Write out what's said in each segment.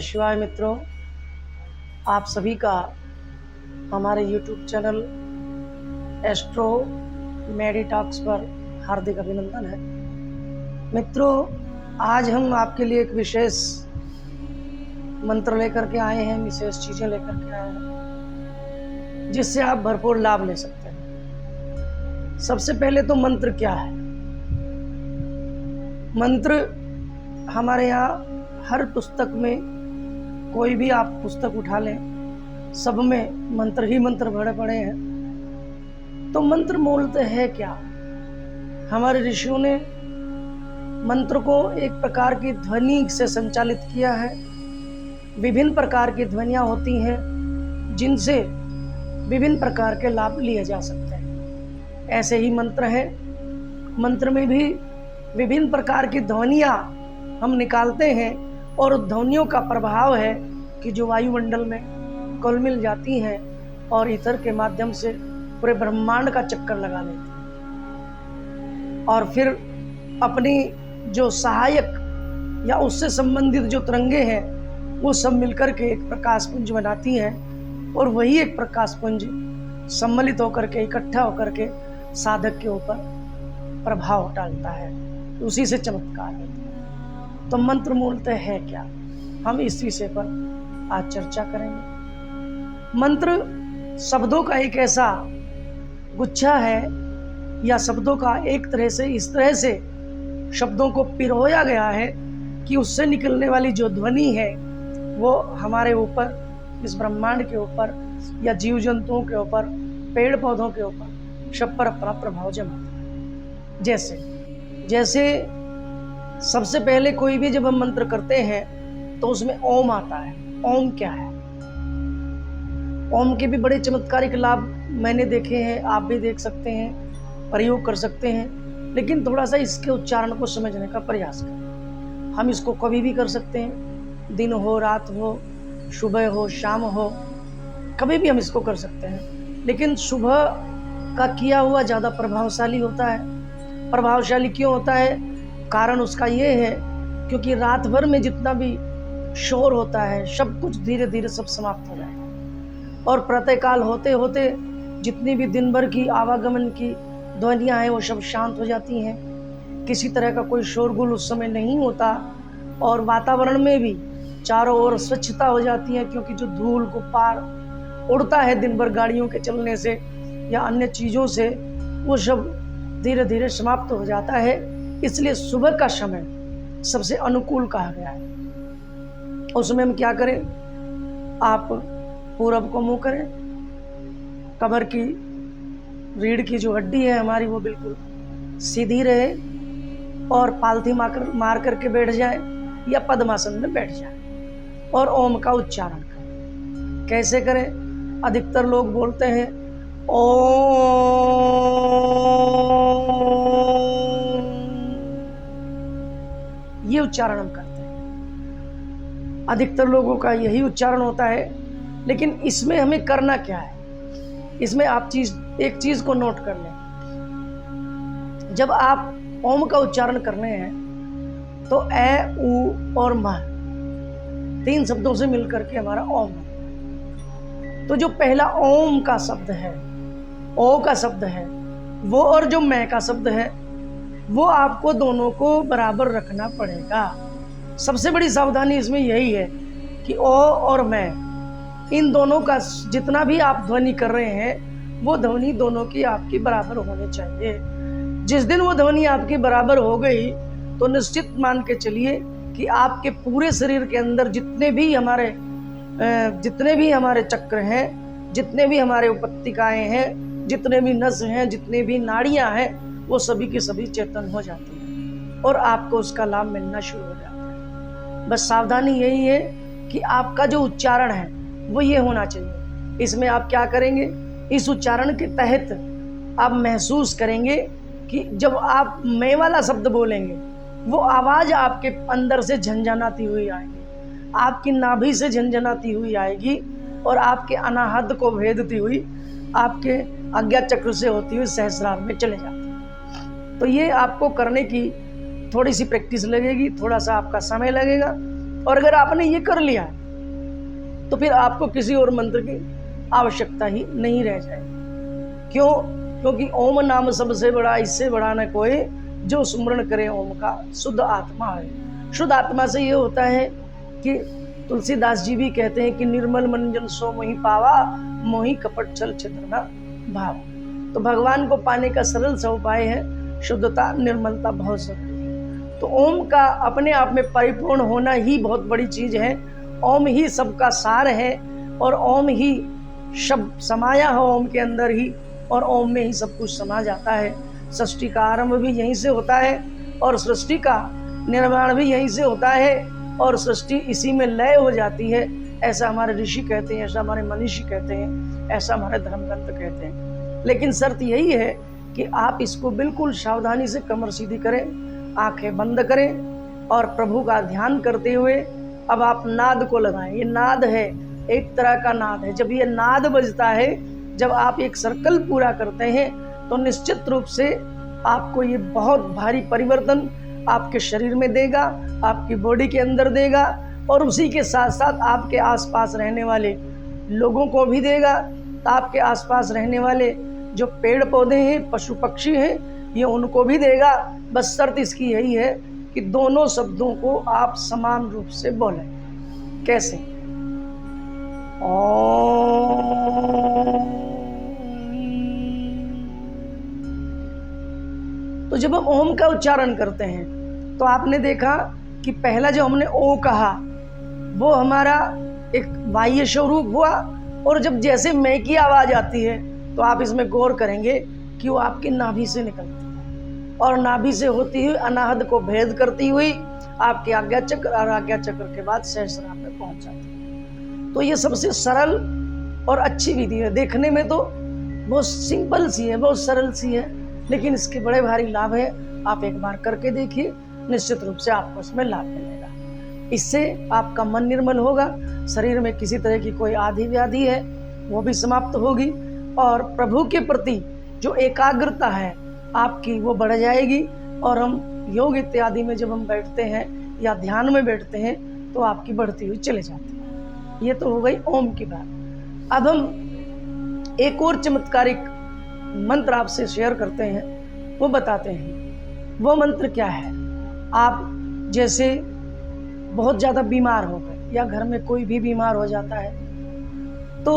शिवाय मित्रों, आप सभी का हमारे YouTube चैनल एस्ट्रो मेडिटॉक्स पर हार्दिक अभिनंदन है। मित्रों, आज हम आपके लिए एक विशेष मंत्र लेकर के आए हैं, विशेष चीज़ें लेकर के आए हैं जिससे आप भरपूर लाभ ले सकते हैं। सबसे पहले तो मंत्र क्या है? मंत्र हमारे यहाँ हर पुस्तक में, कोई भी आप पुस्तक उठा लें, सब में मंत्र ही मंत्र भरे पड़े हैं। तो मंत्र मूलतः है क्या? हमारे ऋषियों ने मंत्र को एक प्रकार की ध्वनि से संचालित किया है। विभिन्न प्रकार की ध्वनियाँ होती हैं जिनसे विभिन्न प्रकार के लाभ लिए जा सकते हैं। ऐसे ही मंत्र है, मंत्र में भी विभिन्न प्रकार की ध्वनियाँ हम निकालते हैं और ध्वनियों का प्रभाव है कि जो वायुमंडल में घुल मिल जाती हैं और ईथर के माध्यम से पूरे ब्रह्मांड का चक्कर लगा लेती हैं और फिर अपनी जो सहायक या उससे संबंधित जो तरंगे हैं वो सब मिलकर के एक प्रकाश पुंज बनाती हैं और वही एक प्रकाश पुंज सम्मिलित होकर के, इकट्ठा होकर के साधक के ऊपर प्रभाव डालता है। उसी से चमत्कार होता है। तो मंत्र मूलतः है क्या, हम इस विषय पर आज चर्चा करेंगे। मंत्र शब्दों का एक ऐसा गुच्छा है या शब्दों का एक तरह से, इस तरह से शब्दों को पिरोया गया है कि उससे निकलने वाली जो ध्वनि है वो हमारे ऊपर, इस ब्रह्मांड के ऊपर या जीव जंतुओं के ऊपर, पेड़ पौधों के ऊपर सब पर अपना प्रभाव जमाता है। जैसे सबसे पहले कोई भी जब हम मंत्र करते हैं तो उसमें ओम आता है। ओम क्या है? ओम के भी बड़े चमत्कारिक लाभ मैंने देखे हैं, आप भी देख सकते हैं, प्रयोग कर सकते हैं, लेकिन थोड़ा सा इसके उच्चारण को समझने का प्रयास करें। हम इसको कभी भी कर सकते हैं, दिन हो, रात हो, सुबह हो, शाम हो, कभी भी हम इसको कर सकते हैं। लेकिन सुबह का किया हुआ ज़्यादा प्रभावशाली होता है। प्रभावशाली क्यों होता है? कारण उसका ये है क्योंकि रात भर में जितना भी शोर होता है सब कुछ धीरे धीरे सब समाप्त हो जाएगा और प्रातःकाल होते होते जितनी भी दिन भर की आवागमन की ध्वनियाँ हैं वो सब शांत हो जाती हैं। किसी तरह का कोई शोरगुल उस समय नहीं होता और वातावरण में भी चारों ओर स्वच्छता हो जाती है, क्योंकि जो धूल गुब्बार उड़ता है दिन भर गाड़ियों के चलने से या अन्य चीज़ों से, वो सब धीरे धीरे समाप्त हो जाता है। इसलिए सुबह का समय सबसे अनुकूल कहा गया है। उसमें हम क्या करें? आप पूरब को मुंह करें, कमर की रीढ़ की जो हड्डी है हमारी वो बिल्कुल सीधी रहे और पालथी मार करके बैठ जाए या पद्मासन में बैठ जाए और ओम का उच्चारण करें। कैसे करें? अधिकतर लोग बोलते हैं ये उच्चारण हम करते हैं। अधिकतर लोगों का यही उच्चारण होता है, लेकिन इसमें हमें करना क्या है? इसमें आप एक चीज को नोट कर लें। जब आप ओम का उच्चारण करने हैं तो ए, उ और म, तीन शब्दों से मिलकर के हमारा ओम है। तो जो पहला ओम का शब्द है, ओ का शब्द है वो, और जो मैं का शब्द है वो आपको दोनों को बराबर रखना पड़ेगा। सबसे बड़ी सावधानी इसमें यही है कि ओ और मैं, इन दोनों का जितना भी आप ध्वनि कर रहे हैं वो ध्वनि दोनों की आपकी बराबर होनी चाहिए। जिस दिन वो ध्वनि आपकी बराबर हो गई तो निश्चित मान के चलिए कि आपके पूरे शरीर के अंदर जितने भी हमारे चक्र हैं, जितने भी हमारे उपत्तिकाएं हैं, जितने भी नस हैं, जितने भी नाड़ियां हैं, वो सभी के सभी चेतन हो जाती हैं और आपको उसका लाभ मिलना शुरू हो जाता है। बस सावधानी यही है कि आपका जो उच्चारण है वो ये होना चाहिए। इसमें आप क्या करेंगे? इस उच्चारण के तहत आप महसूस करेंगे कि जब आप मैं वाला शब्द बोलेंगे वो आवाज़ आपके अंदर से झंझनाती हुई आएगी, आपकी नाभि से झंझनाती हुई आएगी और आपके अनाहत को भेदती हुई आपके आज्ञा चक्र से होती हुई सहस्रार में चले जाती है। तो ये आपको करने की थोड़ी सी प्रैक्टिस लगेगी, थोड़ा सा आपका समय लगेगा, और अगर आपने ये कर लिया तो फिर आपको किसी और मंत्र की आवश्यकता ही नहीं रह जाएगी। क्यों? क्योंकि ओम नाम सबसे बड़ा, इससे बड़ा न कोई, जो सुमरण करे ओम का शुद्ध आत्मा है। शुद्ध आत्मा से ये होता है कि तुलसीदास जी भी कहते हैं कि निर्मल मन जन सो मोहि पावा, मोहि कपट छल छिद्र न भाव। तो भगवान को पाने का सरल सा उपाय है शुद्धता, निर्मलता बहुत जरूरी है। तो ओम का अपने आप में परिपूर्ण होना ही बहुत बड़ी चीज है। ओम ही सबका सार है और ओम ही शब्द समाया है ओम के अंदर ही, और ओम में ही सब कुछ समा जाता है। सृष्टि का आरंभ भी यहीं से होता है और सृष्टि का निर्माण भी यहीं से होता है और सृष्टि इसी में लय हो जाती है। ऐसा हमारे ऋषि कहते हैं, ऐसा हमारे मनीषी कहते हैं, ऐसा हमारे धर्मग्रंथ कहते हैं। लेकिन शर्त यही है कि आप इसको बिल्कुल सावधानी से कमर सीधी करें, आंखें बंद करें और प्रभु का ध्यान करते हुए अब आप नाद को लगाएं। ये नाद है, एक तरह का नाद है। जब ये नाद बजता है, जब आप एक सर्कल पूरा करते हैं, तो निश्चित रूप से आपको ये बहुत भारी परिवर्तन आपके शरीर में देगा, आपकी बॉडी के अंदर देगा और उसी के साथ साथ आपके आसपास रहने वाले लोगों को भी देगा। तो आपके आसपास रहने वाले जो पेड़ पौधे हैं, पशु पक्षी हैं, ये उनको भी देगा। बस शर्त इसकी यही है कि दोनों शब्दों को आप समान रूप से बोलें। कैसे? तो जब हम ओम का उच्चारण करते हैं तो आपने देखा कि पहला जो हमने ओ कहा वो हमारा एक बाह्य स्वरूप हुआ, और जब जैसे मैं की आवाज आती है तो आप इसमें गौर करेंगे कि वो आपकी नाभि से निकलती है और नाभि से होती हुई अनाहत को भेद करती हुई आपके आज्ञा चक्र और आज्ञा चक्र के बाद सहस्रार में पहुंच जाती है। तो ये सबसे सरल और अच्छी विधि है। देखने में तो बहुत सिंपल सी है, बहुत सरल सी है, लेकिन इसके बड़े भारी लाभ है। आप एक बार करके देखिए, निश्चित रूप से आपको इसमें लाभ मिलेगा। इससे आपका मन निर्मल होगा, शरीर में किसी तरह की कोई आदि व्याधि है वो भी समाप्त होगी, और प्रभु के प्रति जो एकाग्रता है आपकी वो बढ़ जाएगी। और हम योग इत्यादि में जब हम बैठते हैं या ध्यान में बैठते हैं तो आपकी बढ़ती हुई चले जाती है। ये तो हो गई ओम की बात। अब हम एक और चमत्कारिक मंत्र आपसे शेयर करते हैं, वो बताते हैं। वो मंत्र क्या है? आप जैसे बहुत ज़्यादा बीमार हो गए या घर में कोई भी बीमार हो जाता है तो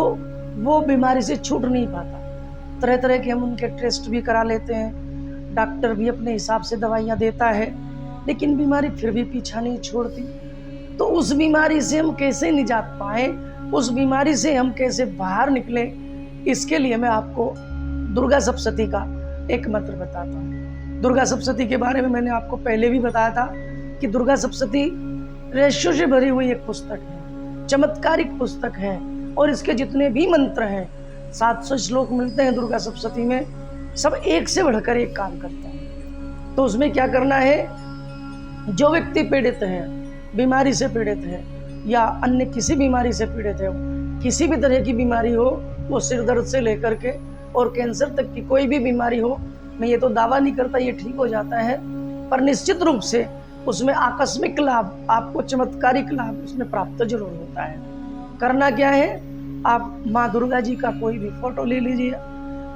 वो बीमारी से छूट नहीं पाता। तरह तरह के हम उनके टेस्ट भी करा लेते हैं, डॉक्टर भी अपने हिसाब से दवाइयाँ देता है, लेकिन बीमारी फिर भी पीछा नहीं छोड़ती। तो उस बीमारी से हम कैसे निजात पाएं, उस बीमारी से हम कैसे बाहर निकलें, इसके लिए मैं आपको दुर्गा सप्तशती का एक मंत्र बताता हूँ। दुर्गा सप्तशती के बारे में मैंने आपको पहले भी बताया था कि दुर्गा सप्तशती रहस्यों से भरी हुई एक पुस्तक है, चमत्कारिक पुस्तक है, और इसके जितने भी मंत्र हैं 700 श्लोक मिलते हैं दुर्गा सप्तशती में, सब एक से बढ़कर एक काम करते हैं। तो उसमें क्या करना है? जो व्यक्ति पीड़ित है, बीमारी से पीड़ित है या अन्य किसी बीमारी से पीड़ित है, किसी भी तरह की बीमारी हो, वो सिर दर्द से लेकर के और कैंसर तक की कोई भी बीमारी हो, मैं ये तो दावा नहीं करता ये ठीक हो जाता है, पर निश्चित रूप से उसमें आकस्मिक लाभ, आपको चमत्कारिक लाभ उसमें प्राप्त जरूर होता है। करना क्या है? आप माँ दुर्गा जी का कोई भी फोटो ले लीजिए,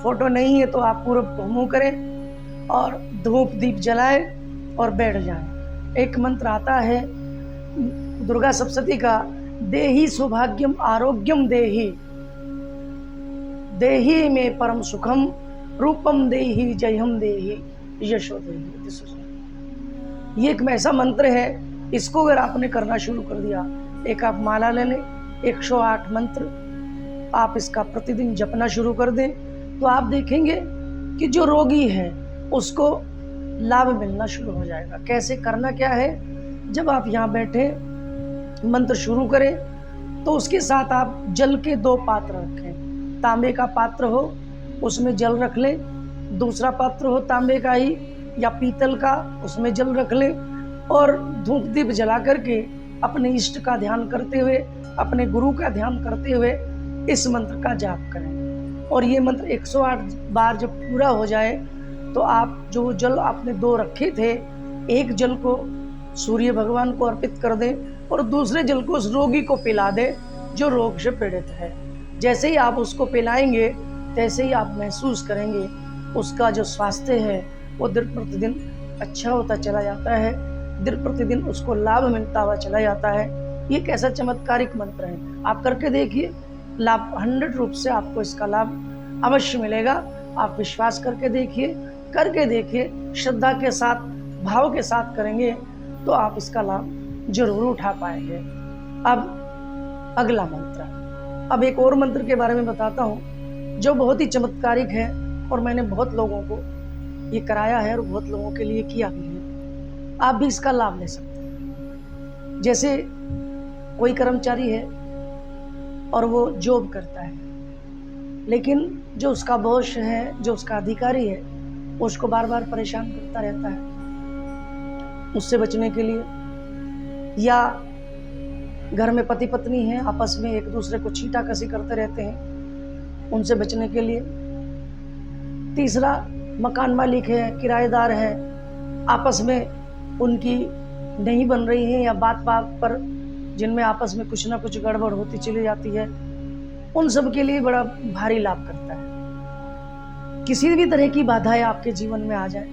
फोटो नहीं है तो आप पूर्व को मुँह करें और धूप दीप जलाएं और बैठ जाएं। एक मंत्र आता है दुर्गा सप्तशती का, देहि सौभाग्यम आरोग्यम देहि, देहि में परम सुखम, रूपम देहि जयम देहि यशो देहि। ये एक ऐसा मंत्र है, इसको अगर आपने करना शुरू कर दिया, एक आप माला ले लें, 108 मंत्र आप इसका प्रतिदिन जपना शुरू कर दें, तो आप देखेंगे कि जो रोगी है उसको लाभ मिलना शुरू हो जाएगा। कैसे करना क्या है? जब आप यहाँ बैठे मंत्र शुरू करें तो उसके साथ आप जल के 2 पात्र रखें। तांबे का पात्र हो उसमें जल रख लें, दूसरा पात्र हो तांबे का ही या पीतल का, उसमें जल रख लें, और धूप दीप जला करके अपने इष्ट का ध्यान करते हुए, अपने गुरु का ध्यान करते हुए इस मंत्र का जाप करें। और ये मंत्र 108 बार जब पूरा हो जाए तो आप जो जल आपने 2 रखे थे, एक जल को सूर्य भगवान को अर्पित कर दें और दूसरे जल को उस रोगी को पिला दे जो रोग से पीड़ित है। जैसे ही आप उसको पिलाएंगे तैसे ही आप महसूस करेंगे उसका जो स्वास्थ्य है वो दिन प्रतिदिन अच्छा होता चला जाता है, दिन प्रतिदिन उसको लाभ मिलता हुआ चला जाता है। ये एक ऐसा चमत्कारिक मंत्र है, आप करके देखिए, लाभ 100 रूप से आपको इसका लाभ अवश्य मिलेगा। आप विश्वास करके देखिए, श्रद्धा के साथ, भाव के साथ करेंगे तो आप इसका लाभ जरूर उठा पाएंगे। अब अगला मंत्र, अब एक और मंत्र के बारे में बताता हूँ जो बहुत ही चमत्कारिक है और मैंने बहुत लोगों को ये कराया है और बहुत लोगों के लिए किया भी है। आप भी इसका लाभ ले सकते हैं। जैसे कोई कर्मचारी है और वो जॉब करता है, लेकिन जो उसका बॉस है, जो उसका अधिकारी है, उसको बार बार परेशान करता रहता है। उससे बचने के लिए, या घर में पति पत्नी है, आपस में एक दूसरे को छींटाकशी करते रहते हैं, उनसे बचने के लिए। तीसरा, मकान मालिक है, किराएदार है, आपस में उनकी नहीं बन रही है या बात बात पर जिनमें आपस में कुछ ना कुछ गड़बड़ होती चली जाती है, उन सब के लिए बड़ा भारी लाभ करता है। किसी भी तरह की बाधाएं आपके जीवन में आ जाए,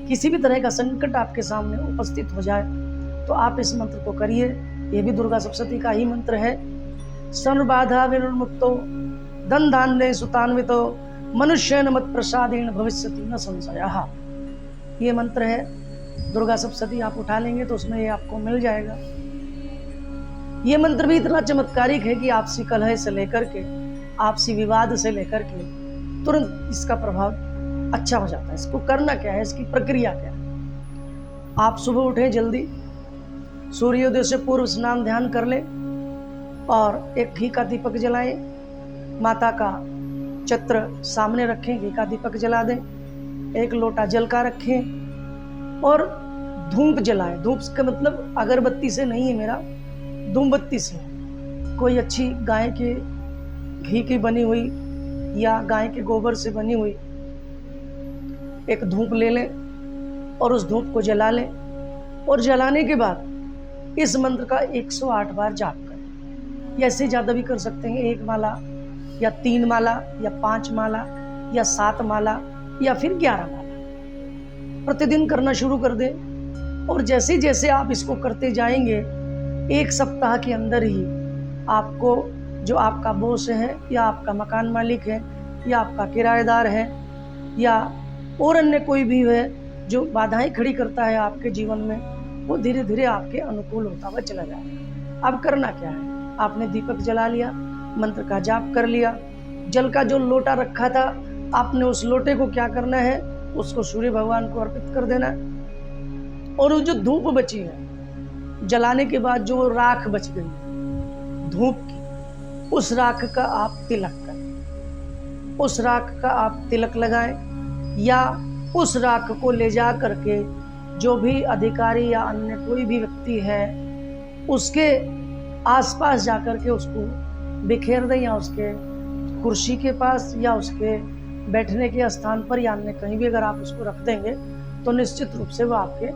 किसी भी तरह का संकट आपके सामने उपस्थित हो जाए, तो आप इस मंत्र को करिए। ये भी दुर्गा सप्तशती का ही मंत्र है। सर्वबाधा विनिर्मुक्तो धन धान्य सुतान्वितो मनुष्येन मत प्रसादेन भविष्यति न संशयः। ये मंत्र है दुर्गा सप्तशती, आप उठा लेंगे तो उसमें ये आपको मिल जाएगा। ये मंत्र भी इतना चमत्कारिक है कि आपसी कलह से लेकर के, आपसी विवाद से लेकर के तुरंत इसका प्रभाव अच्छा हो जाता है। इसको करना क्या है, इसकी प्रक्रिया क्या है। आप सुबह उठे जल्दी, सूर्योदय से पूर्व स्नान ध्यान कर लें और एक घी का दीपक जलाएं, माता का चित्र सामने रखें, घी का दीपक जला दें, एक लोटा जल का रखें और धूप जलाएं। धूप का मतलब अगरबत्ती से नहीं है मेरा, धूमबत्ती से, कोई अच्छी गाय के घी की बनी हुई या गाय के गोबर से बनी हुई एक धूप ले लें और उस धूप को जला लें। और जलाने के बाद इस मंत्र का 108 बार जाप करें, या इससे ज़्यादा भी कर सकते हैं। 1 माला या 3 माला या 5 माला या 7 माला या फिर 11 माला प्रतिदिन करना शुरू कर दें। और जैसे जैसे आप इसको करते जाएंगे, 1 सप्ताह के अंदर ही आपको जो आपका बॉस है या आपका मकान मालिक है या आपका किराएदार है या और अन्य कोई भी है जो बाधाएं खड़ी करता है आपके जीवन में, वो धीरे धीरे आपके अनुकूल होता हुआ चला जाएगा। अब करना क्या है, आपने दीपक जला लिया, मंत्र का जाप कर लिया, जल का जो लोटा रखा था आपने उस लोटे को क्या करना है, उसको सूर्य भगवान को अर्पित कर देना है। और वो जो धूप बची है, जलाने के बाद जो राख बच गई धूप की, उस राख का आप तिलक करें, उस राख का आप तिलक लगाएं, या उस राख को ले जा करके जो भी अधिकारी या अन्य कोई भी व्यक्ति है उसके आसपास जा कर के उसको बिखेर दें, या उसके कुर्सी के पास या उसके बैठने के स्थान पर या अन्य कहीं भी अगर आप उसको रख देंगे तो निश्चित रूप से वो आपके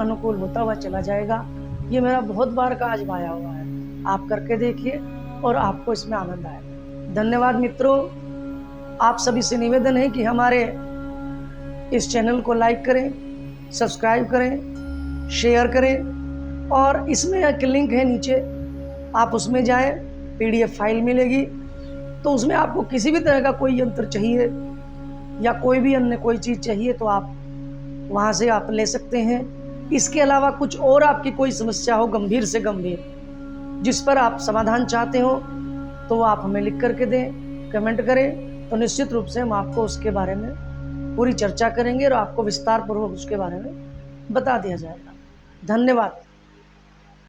अनुकूल होता हुआ चला जाएगा। ये मेरा बहुत बार का आजमाया हुआ है, आप करके देखिए और आपको इसमें आनंद आएगा। धन्यवाद मित्रों, आप सभी से निवेदन है कि हमारे इस चैनल को लाइक करें, सब्सक्राइब करें, शेयर करें, और इसमें एक लिंक है नीचे, आप उसमें जाएं, PDF फाइल मिलेगी, तो उसमें आपको किसी भी तरह का कोई यंत्र चाहिए या कोई भी अन्य कोई चीज़ चाहिए तो आप वहाँ से आप ले सकते हैं। इसके अलावा कुछ और आपकी कोई समस्या हो, गंभीर से गंभीर, जिस पर आप समाधान चाहते हो, तो वो आप हमें लिख करके दें, कमेंट करें, तो निश्चित रूप से हम आपको उसके बारे में पूरी चर्चा करेंगे और आपको विस्तार पूर्वक उसके बारे में बता दिया जाएगा। धन्यवाद।